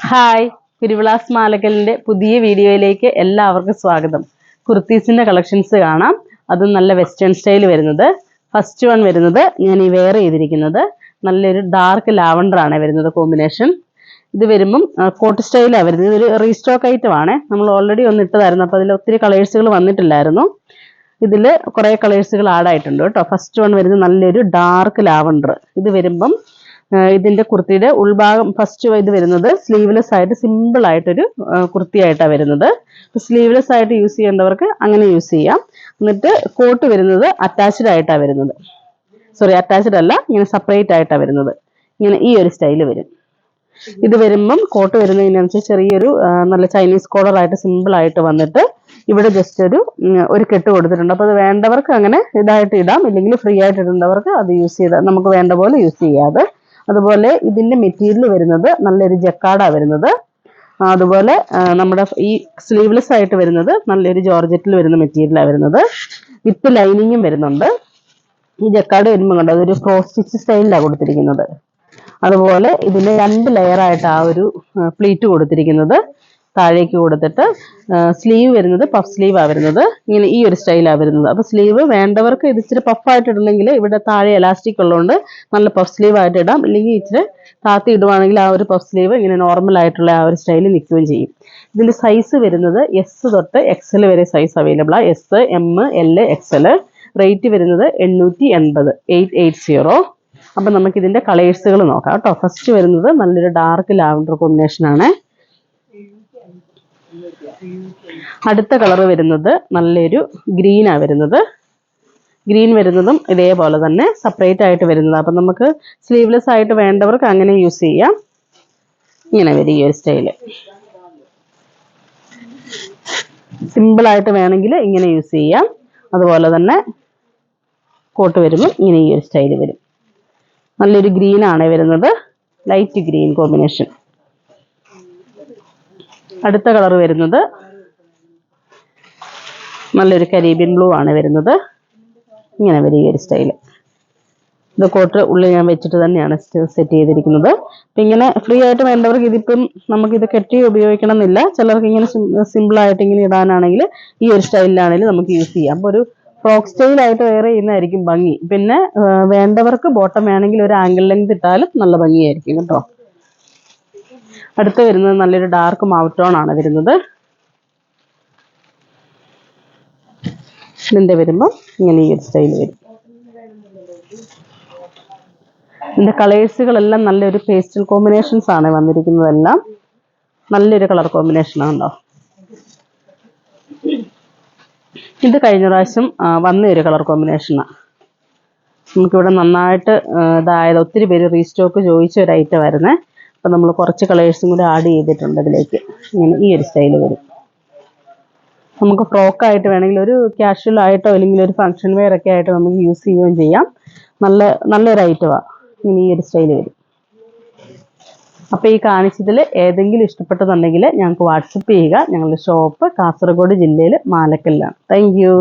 Hi, കുരുവിളാസ് മാലക്കലിൻ്റെ പുതിയ വീഡിയോയിലേക്ക് എല്ലാവർക്കും സ്വാഗതം. കുർത്തീസിൻ്റെ കളക്ഷൻസ് കാണാം. അതും നല്ല വെസ്റ്റേൺ സ്റ്റൈൽ വരുന്നത്. ഫസ്റ്റ് വൺ വരുന്നത് ഞാൻ ഈ വെയർ ചെയ്തിരിക്കുന്നത് നല്ലൊരു ഡാർക്ക് ലാവണ്ടർ ആണ് വരുന്നത് കോമ്പിനേഷൻ. ഇത് വരുമ്പം കോട്ട് സ്റ്റൈലാണ് വരുന്നത്. ഇതൊരു റീസ്റ്റോക്ക് ഐറ്റം ആണ്. നമ്മൾ ഓൾറെഡി ഒന്ന് ഇട്ടതായിരുന്നു, അപ്പോൾ അതിൽ ഒത്തിരി കളേഴ്സുകൾ വന്നിട്ടില്ലായിരുന്നു. ഇതിൽ കുറേ കളേഴ്സുകൾ ആഡായിട്ടുണ്ട് കേട്ടോ. ഫസ്റ്റ് വൺ വരുന്നത് നല്ലൊരു ഡാർക്ക് ലാവണ്ടർ. ഇത് വരുമ്പം ഇതിൻ്റെ കുർത്തിയുടെ ഉൾഭാഗം ഫസ്റ്റ് ഇത് വരുന്നത് സ്ലീവ്ലെസ് ആയിട്ട് സിമ്പിൾ ആയിട്ടൊരു കുർത്തിയായിട്ടാണ് വരുന്നത്. സ്ലീവ്ലെസ് ആയിട്ട് യൂസ് ചെയ്യേണ്ടവർക്ക് അങ്ങനെ യൂസ് ചെയ്യാം. എന്നിട്ട് കോട്ട് വരുന്നത് അറ്റാച്ച്ഡ് ആയിട്ടാണ് വരുന്നത്. അറ്റാച്ച്ഡ് അല്ല, ഇങ്ങനെ സെപ്പറേറ്റ് ആയിട്ടാണ് വരുന്നത്. ഇങ്ങനെ ഈ ഒരു സ്റ്റൈൽ വരും. ഇത് വരുമ്പം കോട്ട് വരുന്നതിനനുസരിച്ച് ചെറിയൊരു നല്ല ചൈനീസ് കോളറായിട്ട് സിമ്പിൾ ആയിട്ട് വന്നിട്ട് ഇവിടെ ജസ്റ്റ് ഒരു കെട്ട് കൊടുത്തിട്ടുണ്ട്. അപ്പോൾ അത് വേണ്ടവർക്ക് അങ്ങനെ ഇതായിട്ട് ഇടാം, ഇല്ലെങ്കിൽ ഫ്രീ ആയിട്ട് ഇടേണ്ടവർക്ക് അത് യൂസ് ചെയ്താൽ നമുക്ക് വേണ്ട പോലെ യൂസ് ചെയ്യാതെ. അതുപോലെ ഇതിൻ്റെ മെറ്റീരിയൽ വരുന്നത് നല്ലൊരു ജക്കാർഡാണ് വരുന്നത്. അതുപോലെ നമ്മുടെ ഈ സ്ലീവ്ലെസ് ആയിട്ട് വരുന്നത് നല്ലൊരു ജോർജറ്റിൽ വരുന്ന മെറ്റീരിയലാണ് വരുന്നത്. വിത്ത് ലൈനിങ്ങും വരുന്നുണ്ട്. ഈ ജക്കാർഡ് വരുമ്പോൾ കണ്ടോ, അതൊരു ക്രോസ് സ്റ്റിച്ച് സ്റ്റൈലിലാണ് കൊടുത്തിരിക്കുന്നത്. അതുപോലെ ഇതിന് 2 ലെയറായിട്ട് ആ ഒരു പ്ലീറ്റ് കൊടുത്തിരിക്കുന്നത്. താഴേക്ക് കൊടുത്തിട്ട് സ്ലീവ് വരുന്നത് പഫ് സ്ലീവാണ് വരുന്നത്. ഇങ്ങനെ ഈ ഒരു സ്റ്റൈലാണ് വരുന്നത്. അപ്പോൾ സ്ലീവ് വേണ്ടവർക്ക് ഇത് ഇച്ചിരി പഫായിട്ട് ഇടണമെങ്കിൽ ഇവിടെ താഴെ എലാസ്റ്റിക് ഉള്ളതുകൊണ്ട് നല്ല പഫ് സ്ലീവ് ആയിട്ട് ഇടാം. ഇല്ലെങ്കിൽ ഇച്ചിരി താത്തി ഇടുവാണെങ്കിൽ ആ ഒരു പഫ് സ്ലീവ് ഇങ്ങനെ നോർമൽ ആയിട്ടുള്ള ആ ഒരു സ്റ്റൈലിൽ നിൽക്കുകയും ചെയ്യും. ഇതിൻ്റെ സൈസ് വരുന്നത് എസ് തൊട്ട് എക്സൽ വരെ സൈസ് അവൈലബിൾ ആണ്. S, M, L, XL. Rate വരുന്നത് 880, 880. അപ്പം നമുക്കിതിൻ്റെ കളേഴ്സുകൾ നോക്കാം കേട്ടോ. ഫസ്റ്റ് വരുന്നത് നല്ലൊരു ഡാർക്ക് ലാവണ്ടർ കോമ്പിനേഷനാണ്. അടുത്ത കളർ വരുന്നത് നല്ലൊരു ഗ്രീനാണ് വരുന്നത്. ഗ്രീൻ വരുന്നതും ഇതേപോലെ തന്നെ സെപ്പറേറ്റ് ആയിട്ട് വരുന്നത്. അപ്പം നമുക്ക് സ്ലീവ്ലെസ് ആയിട്ട് വേണ്ടവർക്ക് അങ്ങനെ യൂസ് ചെയ്യാം. ഇങ്ങനെ വരും ഈ ഒരു സ്റ്റൈല്. സിമ്പിളായിട്ട് വേണമെങ്കിൽ ഇങ്ങനെ യൂസ് ചെയ്യാം. അതുപോലെ തന്നെ കോട്ട് വരുമ്പോൾ ഇങ്ങനെ ഈ ഒരു സ്റ്റൈല് വരും. നല്ലൊരു ഗ്രീനാണ് വരുന്നത്, ലൈറ്റ് ഗ്രീൻ കോമ്പിനേഷൻ. അടുത്ത കളർ വരുന്നത് നല്ലൊരു കരീബിയൻ ബ്ലൂ ആണ് വരുന്നത്. ഇങ്ങനെ വരും ഈ ഒരു സ്റ്റൈല്. ഇത് കോട്ട് ഉള്ളിൽ ഞാൻ വെച്ചിട്ട് തന്നെയാണ് സെറ്റ് ചെയ്തിരിക്കുന്നത്. അപ്പം ഇങ്ങനെ ഫ്രീ ആയിട്ട് വേണ്ടവർക്ക് ഇതിപ്പം നമുക്കിത് കെട്ടി ഉപയോഗിക്കണം എന്നില്ല. ചിലർക്ക് ഇങ്ങനെ സിമ്പിളായിട്ട് ഇങ്ങനെ ഇടാനാണെങ്കിൽ ഈ ഒരു സ്റ്റൈലിലാണെങ്കിലും നമുക്ക് യൂസ് ചെയ്യാം. അപ്പോൾ ഒരു ഫ്രോക്ക് സ്റ്റൈലായിട്ട് വേറെ ചെയ്യുന്നതായിരിക്കും ഭംഗി. പിന്നെ വേണ്ടവർക്ക് ബോട്ടം വേണമെങ്കിൽ ഒരു ആംഗിൾ ലെങ്ത് ഇട്ടാലും നല്ല ഭംഗിയായിരിക്കും കേട്ടോ. അടുത്ത് വരുന്നത് നല്ലൊരു ഡാർക്ക് മാവ് ടോൺ ആണ് വരുന്നത്. ഇതിൻ്റെ വരുമ്പോൾ ഇങ്ങനെ ഈ ഒരു സ്റ്റൈൽ വരും. ഇതിൻ്റെ കളേഴ്സുകളെല്ലാം നല്ലൊരു പേസ്റ്റൽ കോമ്പിനേഷൻസ് ആണ് വന്നിരിക്കുന്നതെല്ലാം. നല്ലൊരു കളർ കോമ്പിനേഷനാണല്ലോ. ഇത് കഴിഞ്ഞ പ്രാവശ്യം വന്ന ഒരു കളർ കോമ്പിനേഷനാണ്. നമുക്കിവിടെ നന്നായിട്ട് ഇതായത് ഒത്തിരി പേര് റീസ്റ്റോക്ക് ചോദിച്ച ഒരു ഐറ്റം ആയിരുന്നേ. അപ്പം നമ്മൾ കുറച്ച് കളേഴ്സും കൂടി ആഡ് ചെയ്തിട്ടുണ്ട് ഇതിലേക്ക്. ഇങ്ങനെ ഈ ഒരു സ്റ്റൈൽ വരും. നമുക്ക് ഫ്രോക്കായിട്ട് വേണമെങ്കിൽ ഒരു ക്യാഷ്വൽ ആയിട്ടോ അല്ലെങ്കിൽ ഒരു ഫങ്ഷൻ വെയർ ഒക്കെ ആയിട്ട് നമുക്ക് യൂസ് ചെയ്യുകയും ചെയ്യാം. നല്ലൊരു ഐറ്റമാണ്. ഇങ്ങനെ ഈ ഒരു സ്റ്റൈൽ വരും. അപ്പോൾ ഈ കാണിച്ചതിൽ ഏതെങ്കിലും ഇഷ്ടപ്പെട്ടതുണ്ടെങ്കിൽ ഞങ്ങൾക്ക് വാട്സപ്പ് ചെയ്യുക. ഞങ്ങളുടെ ഷോപ്പ് കാസർഗോഡ് ജില്ലയിൽ മാലക്കലിലാണ്. Thank you.